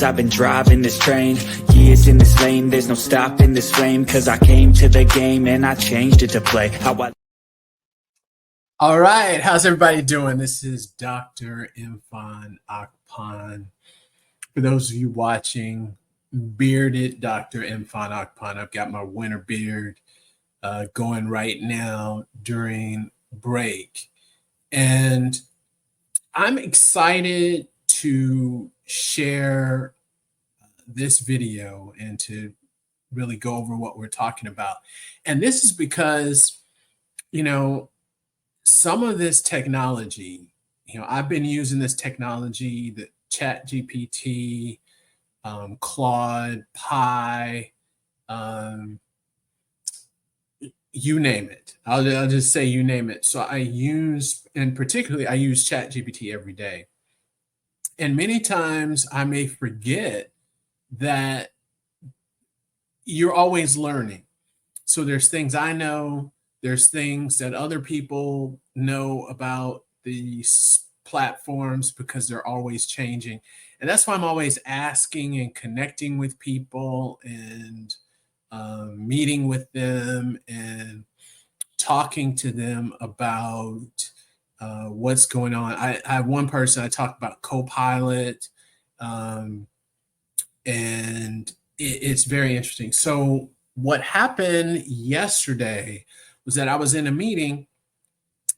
years I've been driving this train, years in this lane, there's no stopping this flame, cause I came to the game and I changed it to play how I... All right, how's everybody doing? This is Dr. Imfan Akpan. For those of you watching, bearded Dr. Imfan Akpan. I've got my winter beard going right now during break. And I'm excited to share this video and to really go over what we're talking about. And this is because, some of this technology, I've been using this technology, the ChatGPT, Claude, Pi, you name it. I'll just say you name it. So I use ChatGPT every day. And many times I may forget that you're always learning. So there's things I know, there's things that other people know about these platforms because they're always changing. And that's why I'm always asking and connecting with people and meeting with them and talking to them about what's going on. I have one person I talked about Copilot, and it's very interesting. So what happened yesterday was that I was in a meeting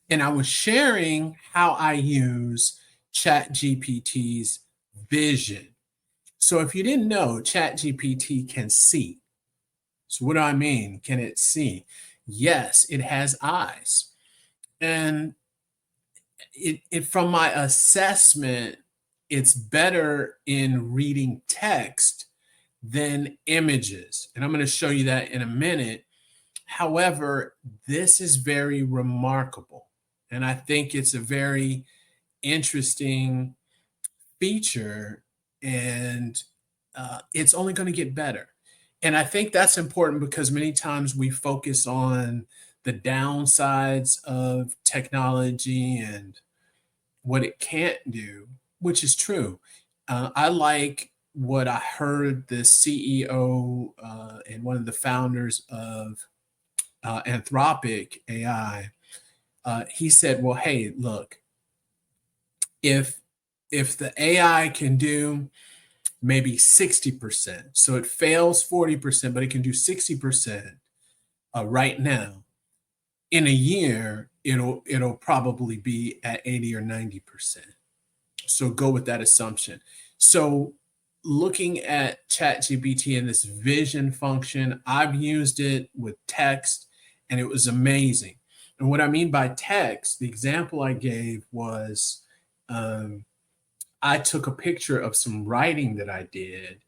and I was sharing how I use ChatGPT's vision. So if you didn't know, ChatGPT can see. So what do I mean? Can it see? Yes, it has eyes. And it from my assessment, it's better in reading text than images. And I'm going to show you that in a minute. However, this is very remarkable. And I think it's a very interesting feature, and it's only going to get better. And I think that's important because many times we focus on the downsides of technology and what it can't do, which is true. I like what I heard the CEO and one of the founders of Anthropic AI, he said, well, hey, look, if the AI can do maybe 60%, so it fails 40%, but it can do 60% right now, in a year, it'll probably be at 80 or 90%. So go with that assumption. So looking at ChatGPT and this vision function, I've used it with text, and it was amazing. And what I mean by text, the example I gave was I took a picture of some writing that I did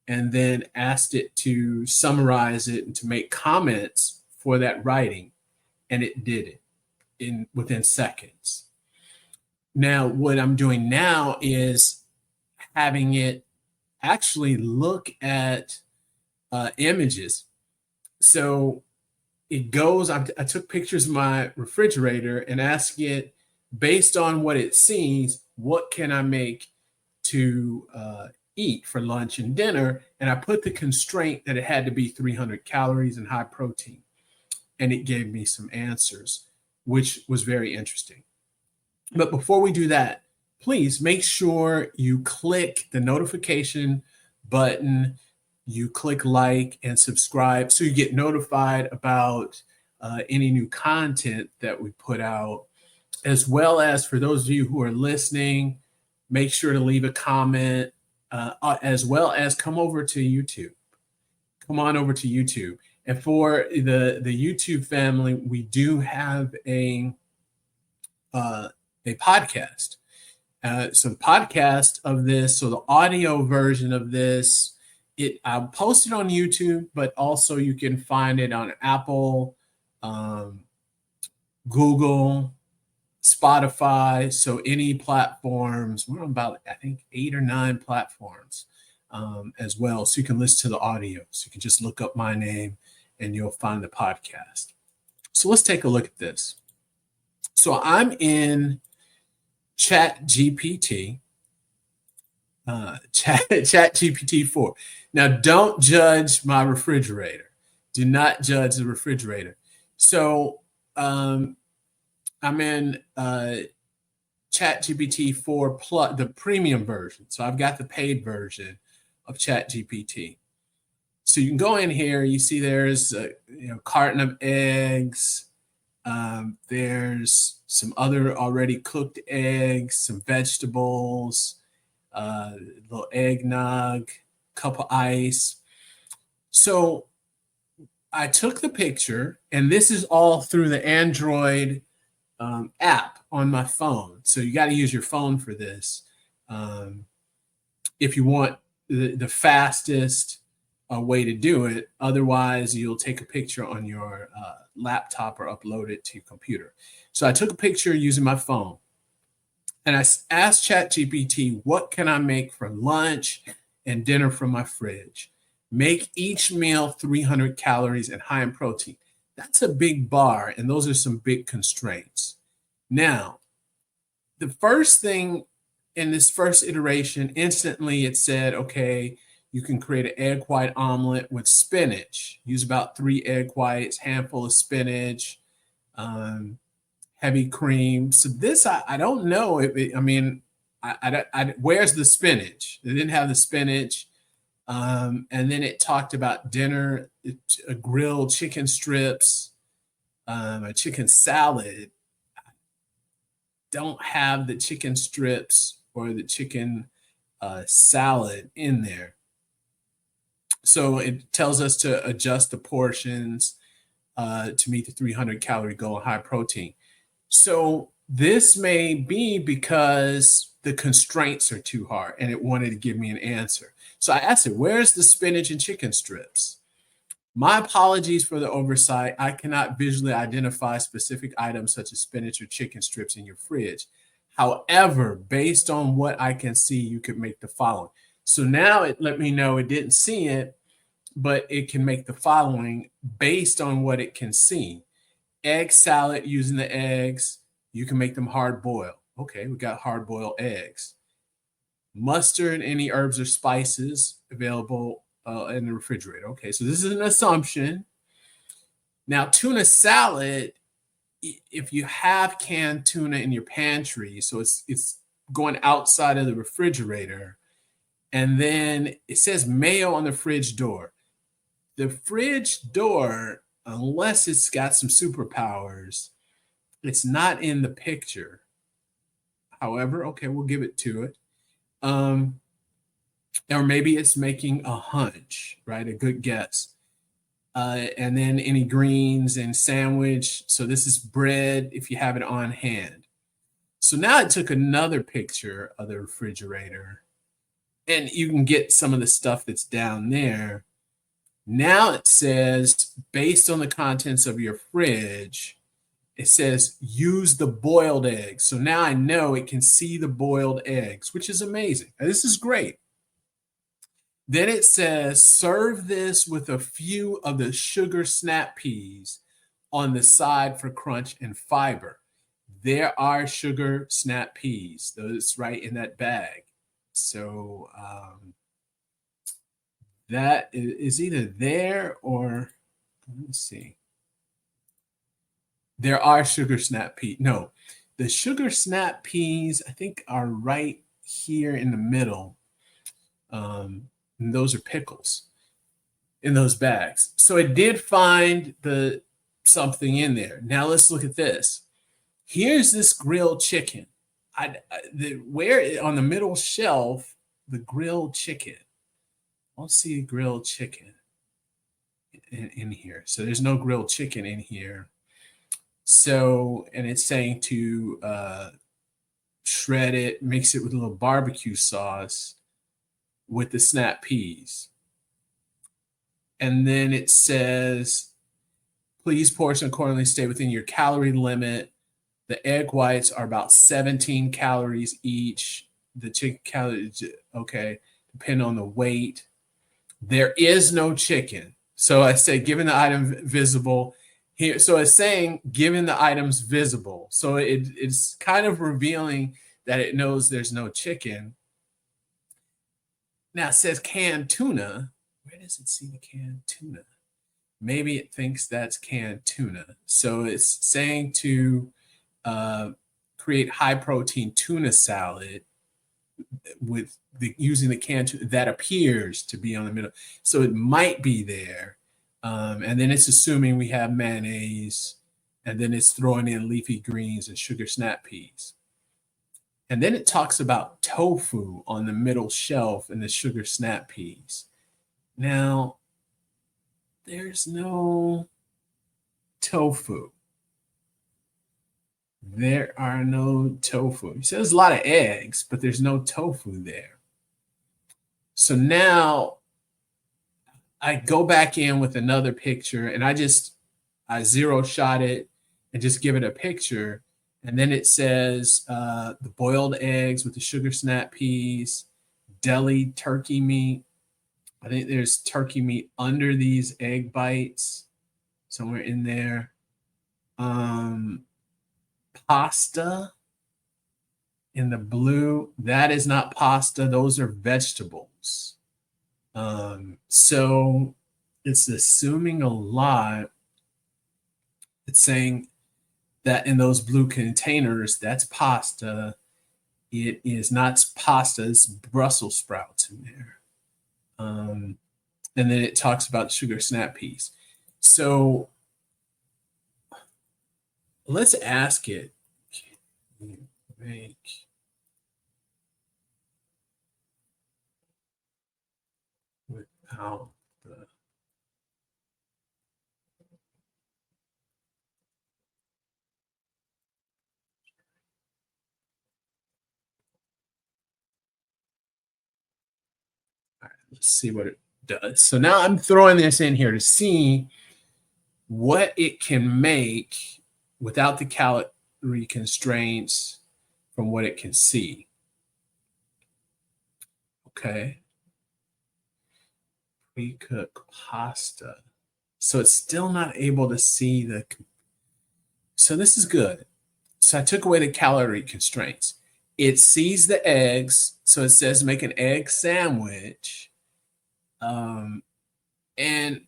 and then asked it to summarize it and to make comments for that writing. And it did it within seconds. Now, what I'm doing now is having it actually look at images. So it goes, I took pictures of my refrigerator and asked it, based on what it sees, what can I make to eat for lunch and dinner? And I put the constraint that it had to be 300 calories and high protein. And it gave me some answers, which was very interesting. But before we do that, please make sure you click the notification button, you click like and subscribe so you get notified about any new content that we put out, as well as for those of you who are listening, make sure to leave a comment, as well as come over to YouTube. Come on over to YouTube. And for the YouTube family, we do have a podcast. So the podcast of this, so the audio version of this, I'll post it on YouTube, but also you can find it on Apple, Google, Spotify. So any platforms, we're on about, I think, 8 or 9 platforms as well. So you can listen to the audio. So you can just look up my name and you'll find the podcast. So let's take a look at this. So I'm in ChatGPT, ChatGPT 4. Now, don't judge my refrigerator. Do not judge the refrigerator. So I'm in ChatGPT 4 Plus, the premium version. So I've got the paid version of ChatGPT. So you can go in here. You see there's a carton of eggs. There's some other already cooked eggs, some vegetables, little eggnog, cup of ice. So I took the picture, and this is all through the Android app on my phone. So you got to use your phone for this if you want the fastest way to do it. Otherwise, you'll take a picture on your laptop or upload it to your computer. So I took a picture using my phone, and I asked ChatGPT, what can I make for lunch and dinner from my fridge? Make each meal 300 calories and high in protein. That's a big bar, and those are some big constraints. Now, the first thing in this first iteration, instantly it said, okay, you can create an egg white omelet with spinach. Use about 3 egg whites, handful of spinach, heavy cream. So this, I don't know. Where's the spinach? They didn't have the spinach. And then it talked about dinner, grilled chicken strips, a chicken salad. Don't have the chicken strips or the chicken salad in there. So it tells us to adjust the portions to meet the 300 calorie goal and high protein. So this may be because the constraints are too hard and it wanted to give me an answer. So I asked it, where's the spinach and chicken strips? My apologies for the oversight. I cannot visually identify specific items such as spinach or chicken strips in your fridge. However, based on what I can see, you could make the following. So now it let me know it didn't see it, but it can make the following based on what it can see. Egg salad using the eggs. You can make them hard boiled. Okay, we got hard boiled eggs. Mustard, any herbs or spices available in the refrigerator. Okay, so this is an assumption. Now, tuna salad, if you have canned tuna in your pantry, so it's going outside of the refrigerator, and then it says mayo on the fridge door. The fridge door, unless it's got some superpowers, it's not in the picture. However, okay, we'll give it to it. Or maybe it's making a hunch, right? A good guess. And then any greens and sandwich. So this is bread if you have it on hand. So now I took another picture of the refrigerator, and you can get some of the stuff that's down there. Now it says, based on the contents of your fridge, it says use the boiled eggs. So now I know it can see the boiled eggs, which is amazing. This is great. Then it says serve this with a few of the sugar snap peas on the side for crunch and fiber. There are sugar snap peas. Those right in that bag. So that is either there or, let me see. There are sugar snap peas. No, the sugar snap peas, I think, are right here in the middle. And those are pickles in those bags. So it did find something in there. Now let's look at this. Here's this grilled chicken. Where on the middle shelf, the grilled chicken. I don't see a grilled chicken in here. So there's no grilled chicken in here. So, and it's saying to shred it, mix it with a little barbecue sauce with the snap peas. And then it says, please portion accordingly, stay within your calorie limit. The egg whites are about 17 calories each. The chicken calories, okay, depend on the weight. There is no chicken. So I say, given the item visible here. So it's saying, given the items visible. So it's kind of revealing that it knows there's no chicken. Now it says canned tuna. Where does it see the canned tuna? Maybe it thinks that's canned tuna. So it's saying to create high protein tuna salad with using the canned tuna that appears to be on the middle. So it might be there. And then it's assuming we have mayonnaise, and then it's throwing in leafy greens and sugar snap peas. And then it talks about tofu on the middle shelf and the sugar snap peas. Now, there's no tofu. There are no tofu. It says a lot of eggs, but there's no tofu there. So now I go back in with another picture, and I zero shot it and just give it a picture. And then it says the boiled eggs with the sugar snap peas, deli turkey meat. I think there's turkey meat under these egg bites, somewhere in there. Pasta in the blue. That is not pasta. Those are vegetables. So it's assuming a lot. It's saying that in those blue containers, that's pasta. It is not pasta, it's Brussels sprouts in there. And then it talks about sugar snap peas. So let's ask it. Can you make without the let's see what it does. So now I'm throwing this in here to see what it can make without the calorie constraints from what it can see. Okay. Pre-cooked pasta. So it's still not able to see the. So this is good. So I took away the calorie constraints. It sees the eggs. So it says make an egg sandwich. And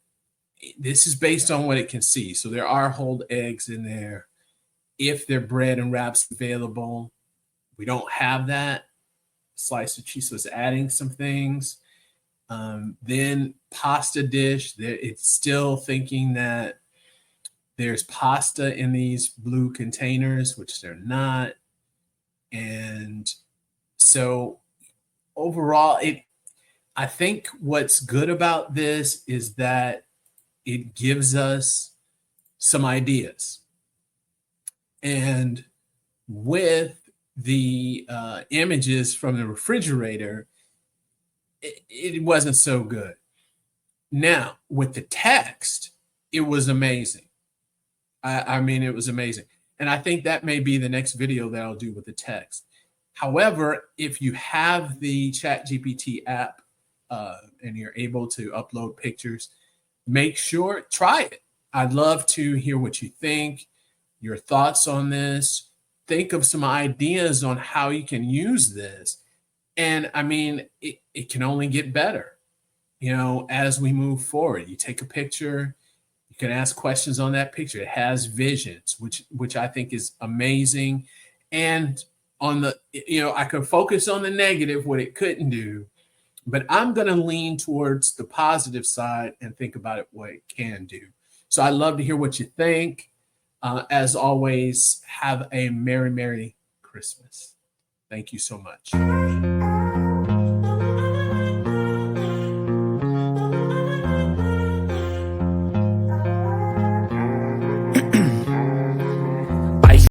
this is based on what it can see. So there are whole eggs in there. If they're bread and wraps available, we don't have that. Slice of cheese, so it's adding some things. Then pasta dish, it's still thinking that there's pasta in these blue containers, which they're not. And so overall, I think what's good about this is that it gives us some ideas. And with the images from the refrigerator, it wasn't so good. Now, with the text, it was amazing. I mean, it was amazing. And I think that may be the next video that I'll do with the text. However, if you have the ChatGPT app and you're able to upload pictures, make sure, try it. I'd love to hear what you think, your thoughts on this. Think of some ideas on how you can use this. And I mean, it can only get better, as we move forward. You take a picture, you can ask questions on that picture. It has visions, which I think is amazing. And on the, I could focus on the negative, what it couldn't do, but I'm going to lean towards the positive side and think about it, what it can do. So I'd love to hear what you think. As always, have a Merry, Merry Christmas. Thank you so much.